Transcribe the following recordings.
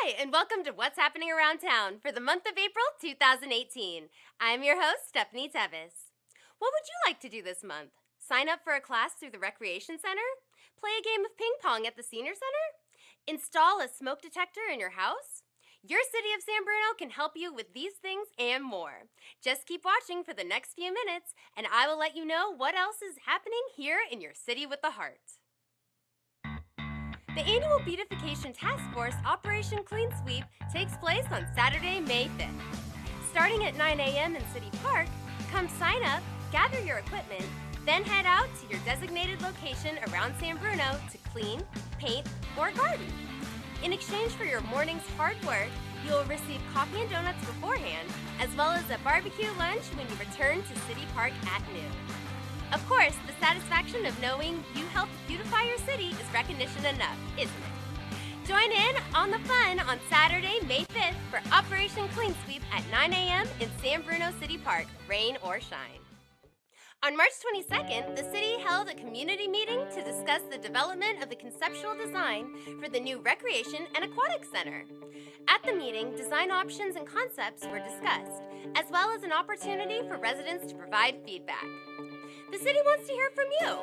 Hi, and welcome to What's Happening Around Town for the month of April 2018. I'm your host, Stephanie Tevis. What would you like to do this month? Sign up for a class through the Recreation Center? Play a game of ping pong at the Senior Center? Install a smoke detector in your house? Your city of San Bruno can help you with these things and more. Just keep watching for the next few minutes, and I will let you know what else is happening here in your city with the heart. The annual Beautification Task Force Operation Clean Sweep takes place on Saturday, May 5th. Starting at 9 a.m. in City Park, come sign up, gather your equipment, then head out to your designated location around San Bruno to clean, paint, or garden. In exchange for your morning's hard work, you will receive coffee and donuts beforehand, as well as a barbecue lunch when you return to City Park at noon. Of course, the satisfaction of knowing you helped beautify your city is recognition enough, isn't it? Join in on the fun on Saturday, May 5th for Operation Clean Sweep at 9 a.m. in San Bruno City Park, rain or shine. On March 22nd, the city held a community meeting to discuss the development of the conceptual design for the new Recreation and Aquatic Center. At the meeting, design options and concepts were discussed, as well as an opportunity for residents to provide feedback. The city wants to hear from you.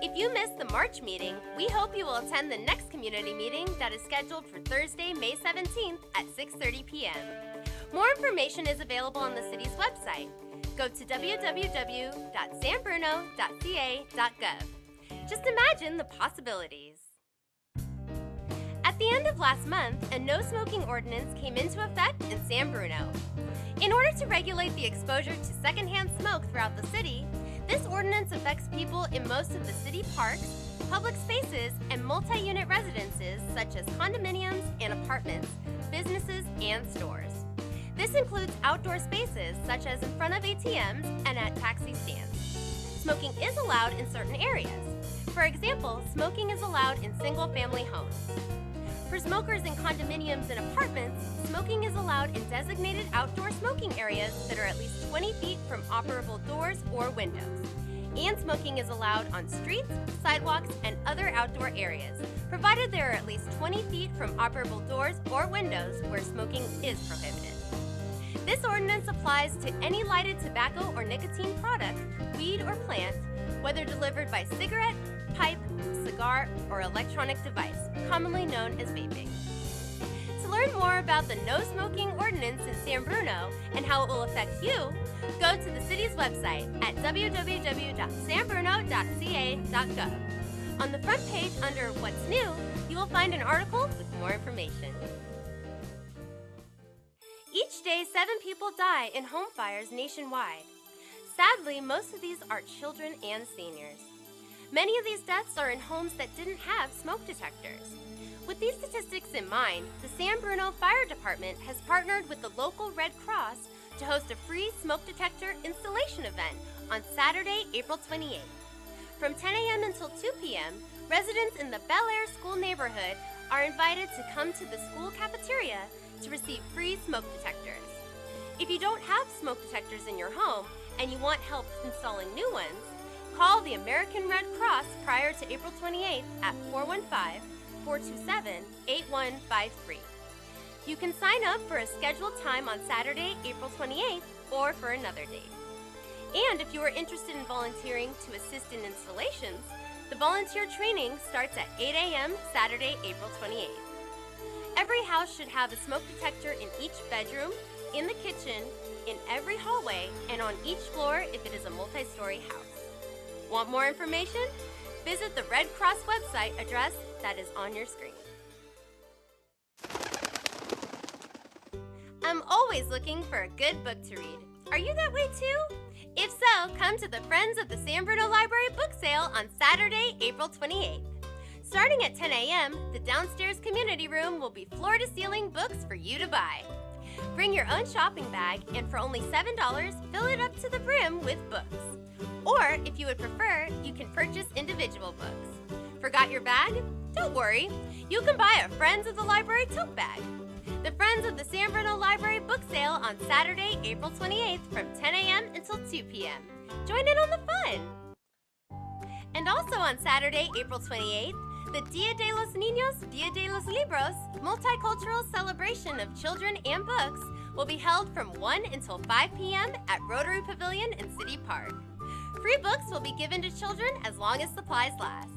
If you missed the March meeting, we hope you will attend the next community meeting that is scheduled for Thursday, May 17th at 6:30 p.m. More information is available on the city's website. Go to www.sanbruno.ca.gov. Just imagine the possibilities. At the end of last month, a no-smoking ordinance came into effect in San Bruno. In order to regulate the exposure to secondhand smoke throughout the city, this ordinance affects people in most of the city parks, public spaces, and multi-unit residences such as condominiums and apartments, businesses, and stores. This includes outdoor spaces such as in front of ATMs and at taxi stands. Smoking is allowed in certain areas. For example, smoking is allowed in single-family homes. For smokers in condominiums and apartments, smoking is allowed in designated outdoor smoking areas that are at least 20 feet from operable doors or windows. And smoking is allowed on streets, sidewalks, and other outdoor areas, provided they are at least 20 feet from operable doors or windows where smoking is prohibited. This ordinance applies to any lighted tobacco or nicotine product, weed or plant, whether delivered by cigarette, pipe, cigar, or electronic device, commonly known as vaping. To learn more about the no smoking ordinance in San Bruno and how it will affect you, go to the city's website at www.sanbruno.ca.gov. On the front page under What's New, you will find an article with more information. Each day, 7 people die in home fires nationwide. Sadly, most of these are children and seniors. Many of these deaths are in homes that didn't have smoke detectors. With these statistics in mind, the San Bruno Fire Department has partnered with the local Red Cross to host a free smoke detector installation event on Saturday, April 28th. From 10 a.m. until 2 p.m., residents in the Bel Air School neighborhood are invited to come to the school cafeteria to receive free smoke detectors. If you don't have smoke detectors in your home and you want help installing new ones, call the American Red Cross prior to April 28th at 415-427-8153. You can sign up for a scheduled time on Saturday, April 28th, or for another date. And if you are interested in volunteering to assist in installations, the volunteer training starts at 8 a.m. Saturday, April 28th. Every house should have a smoke detector in each bedroom, in the kitchen, in every hallway, and on each floor if it is a multi-story house. Want more information? Visit the Red Cross website address that is on your screen. I'm always looking for a good book to read. Are you that way too? If so, come to the Friends of the San Bruno Library book sale on Saturday, April 28th. Starting at 10 a.m., the downstairs community room will be floor-to-ceiling books for you to buy. Bring your own shopping bag, and for only $7, fill it up to the brim with books. Or, if you would prefer, you can purchase individual books. Forgot your bag? Don't worry. You can buy a Friends of the Library tote bag. The Friends of the San Bruno Library book sale on Saturday, April 28th from 10 a.m. until 2 p.m. Join in on the fun! And also on Saturday, April 28th, The Dia de los Niños, Dia de los Libros multicultural celebration of children and books will be held from 1 until 5 p.m. at Rotary Pavilion in City Park. Free books will be given to children as long as supplies last.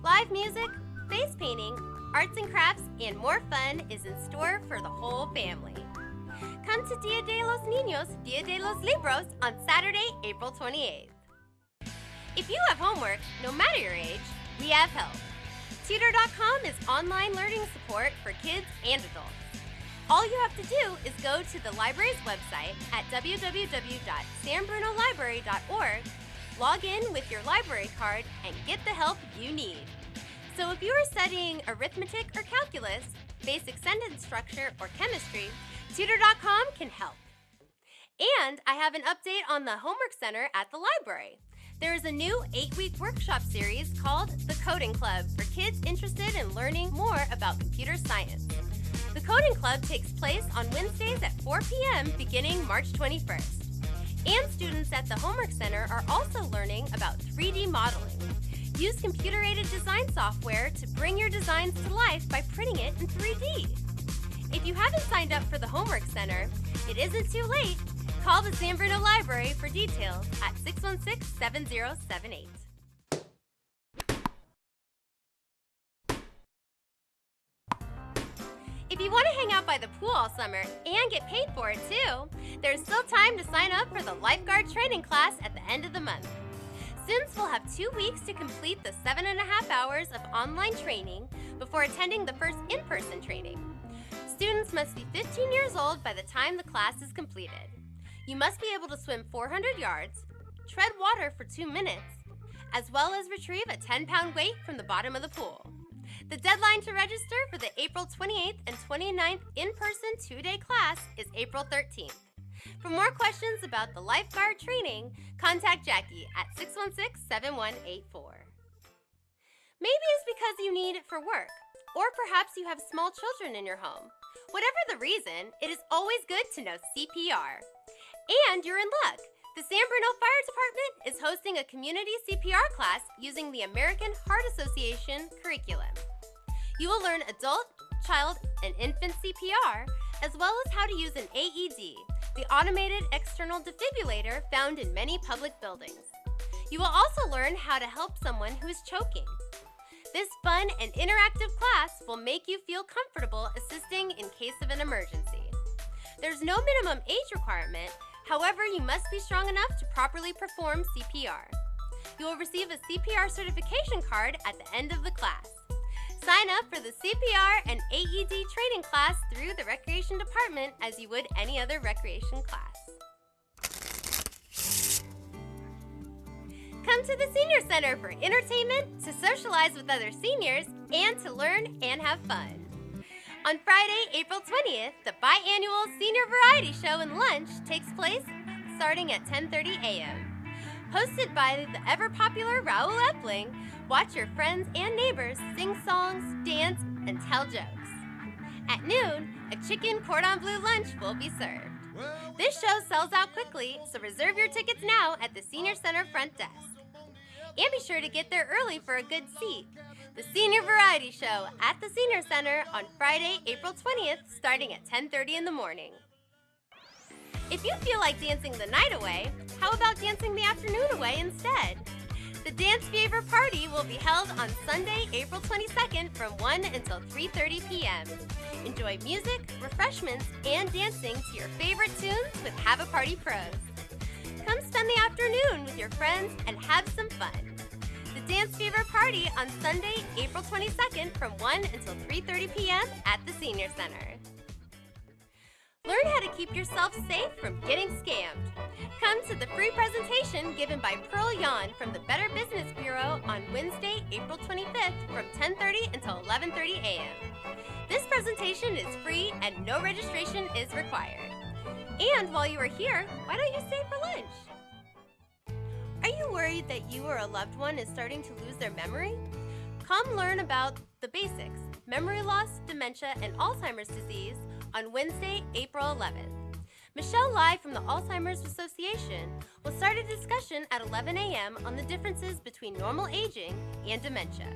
Live music, face painting, arts and crafts, and more fun is in store for the whole family. Come to Dia de los Niños, Dia de los Libros on Saturday, April 28th. If you have homework, no matter your age, we have help. Tutor.com is online learning support for kids and adults. All you have to do is go to the library's website at www.sanbrunolibrary.org, log in with your library card, and get the help you need. So if you are studying arithmetic or calculus, basic sentence structure, or chemistry, Tutor.com can help. And I have an update on the Homework Center at the library. There is a new 8-week workshop series called The Coding Club for kids interested in learning more about computer science. The Coding Club takes place on Wednesdays at 4 p.m. beginning March 21st. And students at the Homework Center are also learning about 3D modeling. Use computer-aided design software to bring your designs to life by printing it in 3D. If you haven't signed up for the Homework Center, it isn't too late. Call the San Bruno Library for details at 616-7078. If you want to hang out by the pool all summer and get paid for it too, there's still time to sign up for the lifeguard training class at the end of the month. Students will have 2 weeks to complete the 7.5 hours of online training before attending the first in-person training. Students must be 15 years old by the time the class is completed. You must be able to swim 400 yards, tread water for 2 minutes, as well as retrieve a 10-pound weight from the bottom of the pool. The deadline to register for the April 28th and 29th in-person 2-day class is April 13th. For more questions about the lifeguard training, contact Jackie at 616-7184. Maybe it's because you need it for work, or perhaps you have small children in your home. Whatever the reason, it is always good to know CPR. And you're in luck! The San Bruno Fire Department is hosting a community CPR class using the American Heart Association curriculum. You will learn adult, child, and infant CPR, as well as how to use an AED, the automated external defibrillator found in many public buildings. You will also learn how to help someone who is choking. This fun and interactive class will make you feel comfortable assisting in case of an emergency. There's no minimum age requirement. However, you must be strong enough to properly perform CPR. You will receive a CPR certification card at the end of the class. Sign up for the CPR and AED training class through the Recreation Department as you would any other recreation class. Come to the Senior Center for entertainment, to socialize with other seniors, and to learn and have fun. On Friday, April 20th, the biannual Senior Variety Show and Lunch takes place starting at 10:30 a.m. Hosted by the ever-popular Raoul Epling, watch your friends and neighbors sing songs, dance, and tell jokes. At noon, a chicken cordon bleu lunch will be served. This show sells out quickly, so reserve your tickets now at the Senior Center front desk. And be sure to get there early for a good seat. The Senior Variety Show at the Senior Center on Friday, April 20th, starting at 10:30 in the morning. If you feel like dancing the night away, how about dancing the afternoon away instead? The Dance Fever Party will be held on Sunday, April 22nd from 1 until 3:30 p.m. Enjoy music, refreshments, and dancing to your favorite tunes with Have a Party Pros. Come spend the afternoon with your friends and have some fun. The Dance Fever Party on Sunday, April 22nd from 1 until 3:30 p.m. at the Senior Center. Learn how to keep yourself safe from getting scammed. Come to the free presentation given by Pearl Yan from the Better Business Bureau on Wednesday, April 25th from 10:30 until 11:30 a.m. This presentation is free and no registration is required. And while you are here, why don't you stay for lunch? Are you worried that you or a loved one is starting to lose their memory? Come learn about the basics, memory loss, dementia, and Alzheimer's disease on Wednesday, April 11th. Michelle Lai from the Alzheimer's Association will start a discussion at 11 a.m. on the differences between normal aging and dementia.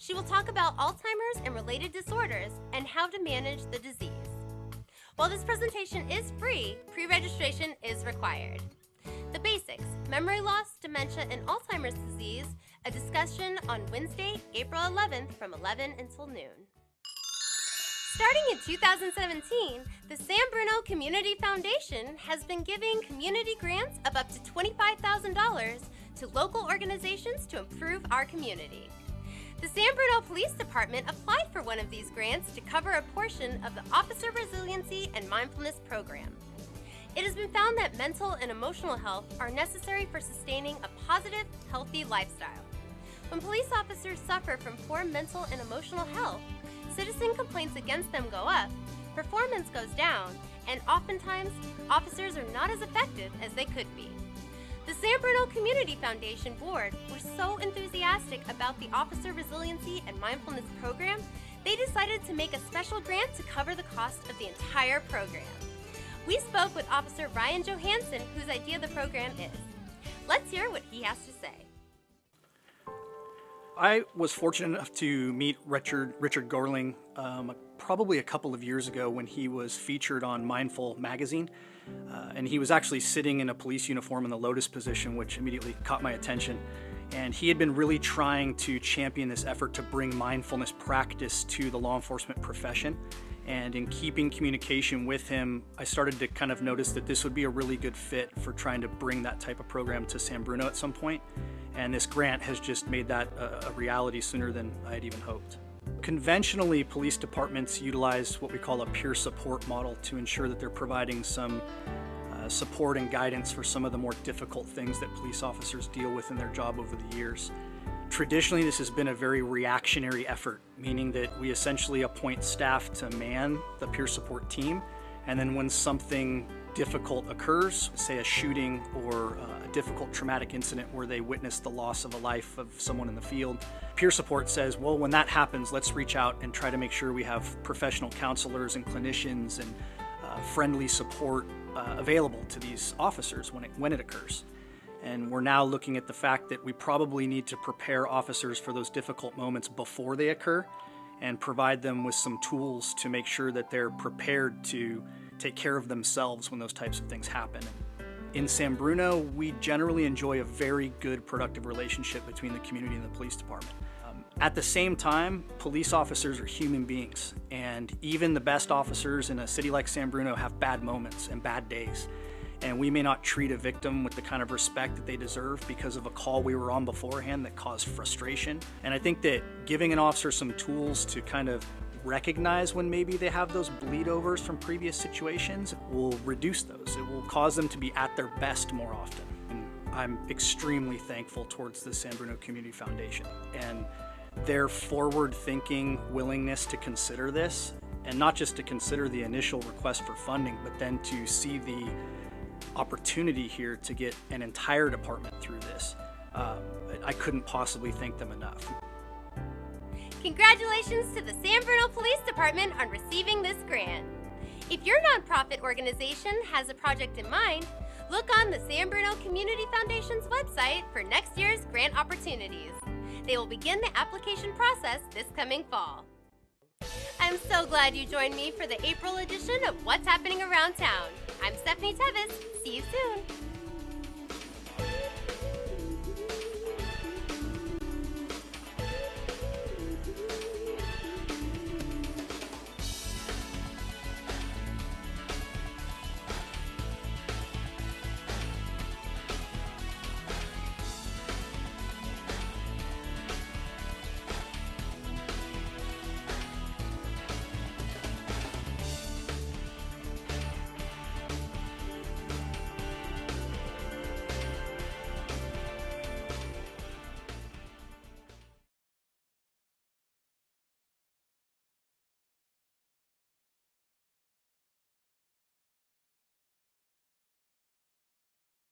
She will talk about Alzheimer's and related disorders and how to manage the disease. While this presentation is free, pre-registration is required. The basics: memory loss, dementia, and Alzheimer's disease, a discussion on Wednesday, April 11th from 11 until noon. Starting in 2017, the San Bruno Community Foundation has been giving community grants of up to $25,000 to local organizations to improve our community. The San Bruno Police Department applied for one of these grants to cover a portion of the Officer Resiliency and Mindfulness Program. It has been found that mental and emotional health are necessary for sustaining a positive, healthy lifestyle. When police officers suffer from poor mental and emotional health, citizen complaints against them go up, performance goes down, and oftentimes, officers are not as effective as they could be. The San Bruno Community Foundation Board were so enthusiastic about the Officer Resiliency and Mindfulness Program, they decided to make a special grant to cover the cost of the entire program. We spoke with Officer Ryan Johansson, whose idea the program is. Let's hear what he has to say. I was fortunate enough to meet Richard Gorling probably a couple of years ago when he was featured on Mindful magazine. And he was actually sitting in a police uniform in the lotus position, which immediately caught my attention. And he had been really trying to champion this effort to bring mindfulness practice to the law enforcement profession. And in keeping communication with him, I started to kind of notice that this would be a really good fit for trying to bring that type of program to San Bruno at some point. And this grant has just made that a reality sooner than I had even hoped. Conventionally, police departments utilize what we call a peer support model to ensure that they're providing some support and guidance for some of the more difficult things that police officers deal with in their job over the years. Traditionally, this has been a very reactionary effort, meaning that we essentially appoint staff to man the peer support team, and then when something difficult occurs, say a shooting or a difficult traumatic incident where they witness the loss of a life of someone in the field, peer support says, well, when that happens, let's reach out and try to make sure we have professional counselors and clinicians and friendly support available to these officers when it occurs. And we're now looking at the fact that we probably need to prepare officers for those difficult moments before they occur and provide them with some tools to make sure that they're prepared to take care of themselves when those types of things happen. In San Bruno, we generally enjoy a very good, productive relationship between the community and the police department. At the same time, police officers are human beings, and even the best officers in a city like San Bruno have bad moments and bad days. And we may not treat a victim with the kind of respect that they deserve because of a call we were on beforehand that caused frustration. And I think that giving an officer some tools to kind of recognize when maybe they have those bleed overs from previous situations will reduce those. It will cause them to be at their best more often. And I'm extremely thankful towards the San Bruno Community Foundation and their forward-thinking willingness to consider this, and not just to consider the initial request for funding, but then to see the opportunity here to get an entire department through this. I couldn't possibly thank them enough. Congratulations to the San Bruno Police Department on receiving this grant. If your nonprofit organization has a project in mind, look on the San Bruno Community Foundation's website for next year's grant opportunities. They will begin the application process this coming fall. I'm so glad you joined me for the April edition of What's Happening Around Town. I'm Stephanie Tevis. See you soon.